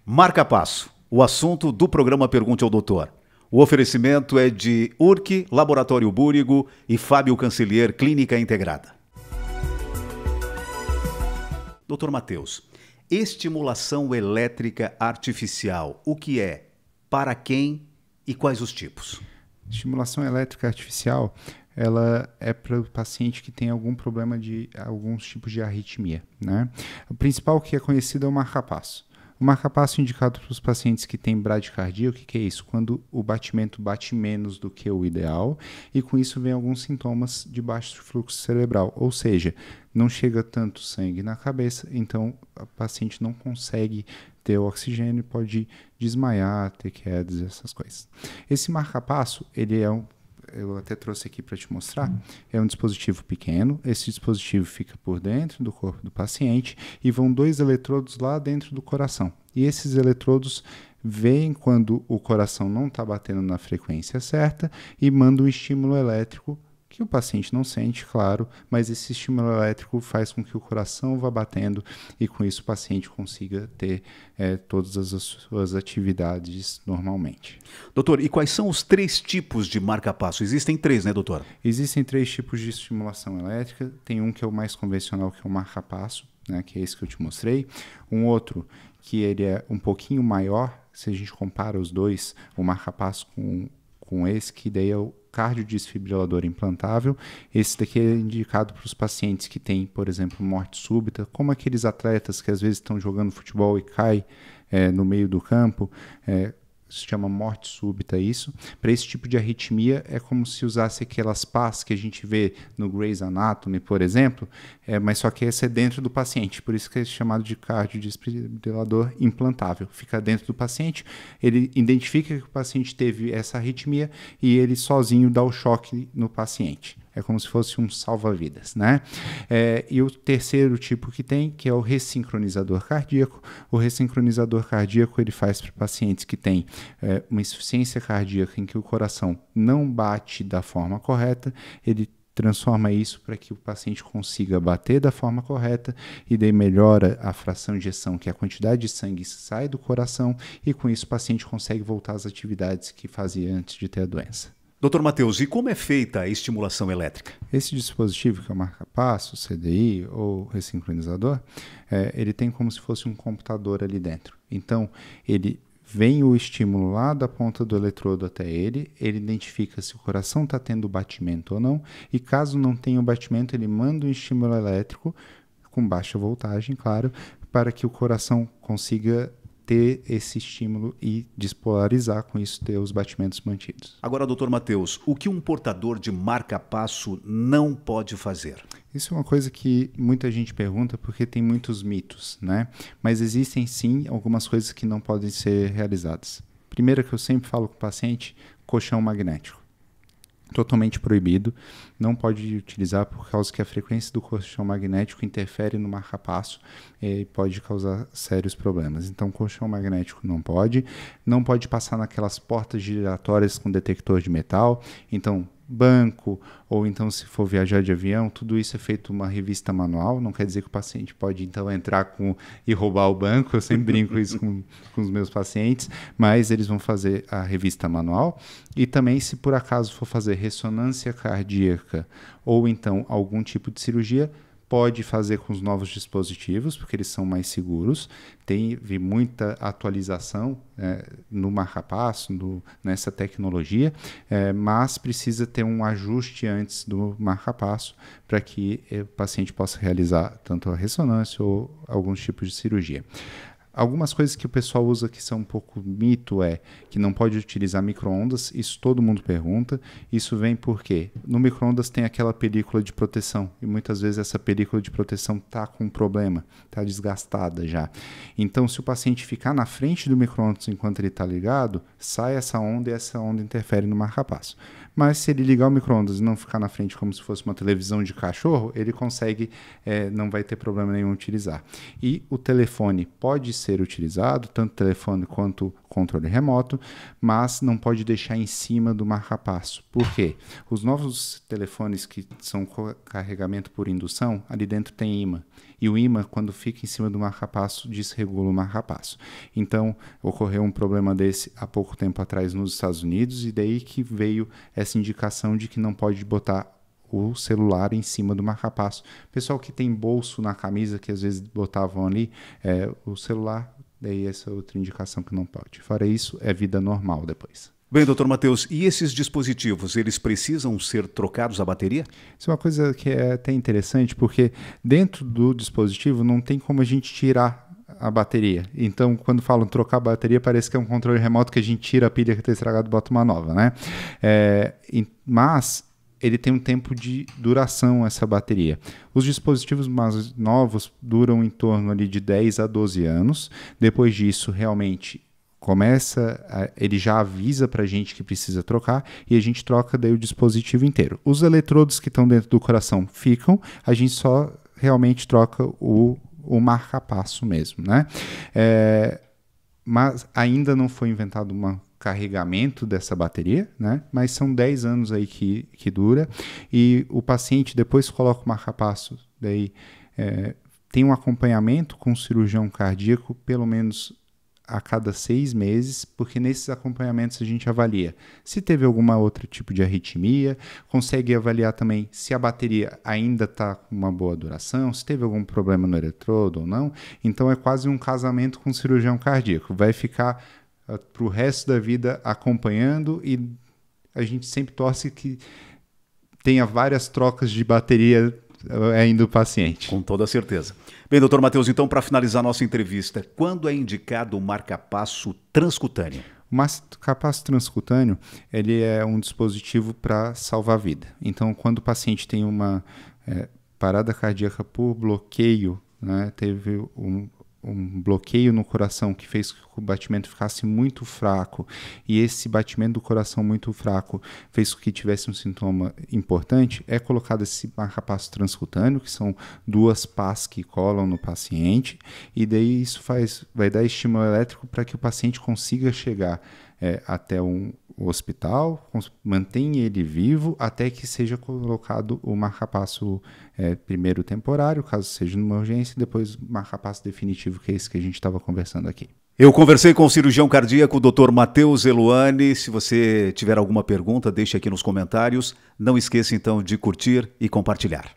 Marca-passo, o assunto do programa Pergunte ao Doutor. O oferecimento é de Urque, Laboratório Búrigo e Fábio Cancelier, Clínica Integrada. Doutor Matheus, estimulação elétrica artificial, o que é, para quem e quais os tipos? Estimulação elétrica artificial, ela é para o paciente que tem algum problema de alguns tipos de arritmia, né? O principal que é conhecido é o marca-passo. O marca-passo indicado para os pacientes que têm bradicardia, o que é isso? Quando o batimento bate menos do que o ideal e com isso vem alguns sintomas de baixo fluxo cerebral, ou seja, não chega tanto sangue na cabeça, então o paciente não consegue ter o oxigênio, pode desmaiar, ter quedas, essas coisas. Esse marca-passo, ele é eu até trouxe aqui para te mostrar, é um dispositivo pequeno, esse dispositivo fica por dentro do corpo do paciente e vão 2 eletrodos lá dentro do coração. E esses eletrodos veem quando o coração não está batendo na frequência certa e mandam um estímulo elétrico que o paciente não sente, claro, mas esse estímulo elétrico faz com que o coração vá batendo e com isso o paciente consiga ter todas as suas atividades normalmente. Doutor, e quais são os 3 tipos de marca-passo? Existem 3, né, doutor? Existem 3 tipos de estimulação elétrica. Tem um que é o mais convencional, que é o marca-passo, né, que é esse que eu te mostrei. Um outro que ele é um pouquinho maior, se a gente compara os dois, o marca-passo com esse, que daí é o cardiodesfibrilador implantável. Esse daqui é indicado para os pacientes que têm, por exemplo, morte súbita, como aqueles atletas que às vezes estão jogando futebol e caem no meio do campo, se chama morte súbita isso. Para esse tipo de arritmia é como se usasse aquelas pás que a gente vê no Grey's Anatomy, por exemplo, mas só que esse é dentro do paciente, por isso que é chamado de cardiodesfibrilador implantável. Fica dentro do paciente, ele identifica que o paciente teve essa arritmia e ele sozinho dá o choque no paciente. É como se fosse um salva-vidas, né? E o terceiro tipo que tem, que é o ressincronizador cardíaco. O ressincronizador cardíaco ele faz para pacientes que têm uma insuficiência cardíaca em que o coração não bate da forma correta, ele transforma isso para que o paciente consiga bater da forma correta e daí melhora a fração de ejeção, que é a quantidade de sangue que sai do coração, e com isso o paciente consegue voltar às atividades que fazia antes de ter a doença. Doutor Matheus, e como é feita a estimulação elétrica? Esse dispositivo, que é o marca-passo, CDI ou ressincronizador, ele tem como se fosse um computador ali dentro. Então, ele vem o estímulo lá da ponta do eletrodo até ele identifica se o coração está tendo batimento ou não, e caso não tenha o batimento, ele manda um estímulo elétrico, com baixa voltagem, claro, para que o coração consiga ter esse estímulo e despolarizar, com isso ter os batimentos mantidos. Agora, doutor Matheus, o que um portador de marca-passo não pode fazer? Isso é uma coisa que muita gente pergunta porque tem muitos mitos, né? Mas existem sim algumas coisas que não podem ser realizadas. Primeiro que eu sempre falo com o paciente, colchão magnético. Totalmente proibido, não pode utilizar por causa que a frequência do colchão magnético interfere no marca-passo e pode causar sérios problemas. Então, colchão magnético não pode passar naquelas portas giratórias com detector de metal, então banco, ou então se for viajar de avião, tudo isso é feito uma revista manual, não quer dizer que o paciente pode então entrar e roubar o banco, eu sempre brinco isso com os meus pacientes, mas eles vão fazer a revista manual, e também se por acaso for fazer ressonância cardíaca ou então algum tipo de cirurgia, pode fazer com os novos dispositivos, porque eles são mais seguros. Teve muita atualização no marca-passo, nessa tecnologia, mas precisa ter um ajuste antes do marca-passo para que o paciente possa realizar tanto a ressonância ou alguns tipos de cirurgia. Algumas coisas que o pessoal usa que são um pouco mito que não pode utilizar micro-ondas, isso todo mundo pergunta. Isso vem porque no micro-ondas tem aquela película de proteção e muitas vezes essa película de proteção está com problema, está desgastada já. Então, se o paciente ficar na frente do micro-ondas enquanto ele está ligado, sai essa onda e essa onda interfere no marca-passo. mas se ele ligar o micro-ondas e não ficar na frente como se fosse uma televisão de cachorro, ele consegue, não vai ter problema nenhum utilizar. E o telefone pode ser utilizado, tanto o telefone quanto o controle remoto, mas não pode deixar em cima do marca-passo. Por quê? Os novos telefones que são carregamento por indução, ali dentro tem ímã. E o ímã, quando fica em cima do marca-passo, desregula o marca-passo. Então, ocorreu um problema desse há pouco tempo atrás nos Estados Unidos, e daí que veio essa indicação de que não pode botar o celular em cima do marca-passo. Pessoal que tem bolso na camisa, que às vezes botavam ali o celular, daí essa é outra indicação que não pode. Fora isso, é vida normal depois. Bem, doutor Matheus, e esses dispositivos, eles precisam ser trocados a bateria? Isso é uma coisa que é até interessante, porque dentro do dispositivo não tem como a gente tirar a bateria. Então, quando falam trocar a bateria, parece que é um controle remoto que a gente tira a pilha que está estragada e bota uma nova, né? Mas ele tem um tempo de duração, essa bateria. Os dispositivos mais novos duram em torno ali de 10 a 12 anos. Depois disso, realmente ele já avisa para a gente que precisa trocar e a gente troca daí o dispositivo inteiro. Os eletrodos que estão dentro do coração ficam, a gente só realmente troca o marca-passo mesmo, né? Mas ainda não foi inventado um carregamento dessa bateria, né? Mas são 10 anos aí que dura, e o paciente depois coloca o marca-passo, daí tem um acompanhamento com o cirurgião cardíaco, pelo menos a cada 6 meses, porque nesses acompanhamentos a gente avalia se teve alguma outro tipo de arritmia, consegue avaliar também se a bateria ainda está com uma boa duração, se teve algum problema no eletrodo ou não. Então é quase um casamento com o cirurgião cardíaco, vai ficar para o resto da vida acompanhando, e a gente sempre torce que tenha várias trocas de bateria ainda o paciente. Com toda certeza. Bem, doutor Matheus, então, para finalizar nossa entrevista, quando é indicado o marca-passo transcutâneo? O marca-passo transcutâneo, ele é um dispositivo para salvar a vida. Então, quando o paciente tem uma parada cardíaca por bloqueio, né, teve um bloqueio no coração que fez que o batimento ficasse muito fraco, e esse batimento do coração muito fraco fez com que tivesse um sintoma importante, é colocado esse marca-passo transcutâneo, que são 2 pás que colam no paciente, e daí isso vai dar estímulo elétrico para que o paciente consiga chegar até o hospital, mantém ele vivo até que seja colocado o marca-passo primeiro temporário, caso seja numa urgência, e depois o marca-passo definitivo, que é esse que a gente estava conversando aqui. Eu conversei com o cirurgião cardíaco, o Dr. Matheus Eluani. Se você tiver alguma pergunta, deixe aqui nos comentários. Não esqueça então de curtir e compartilhar.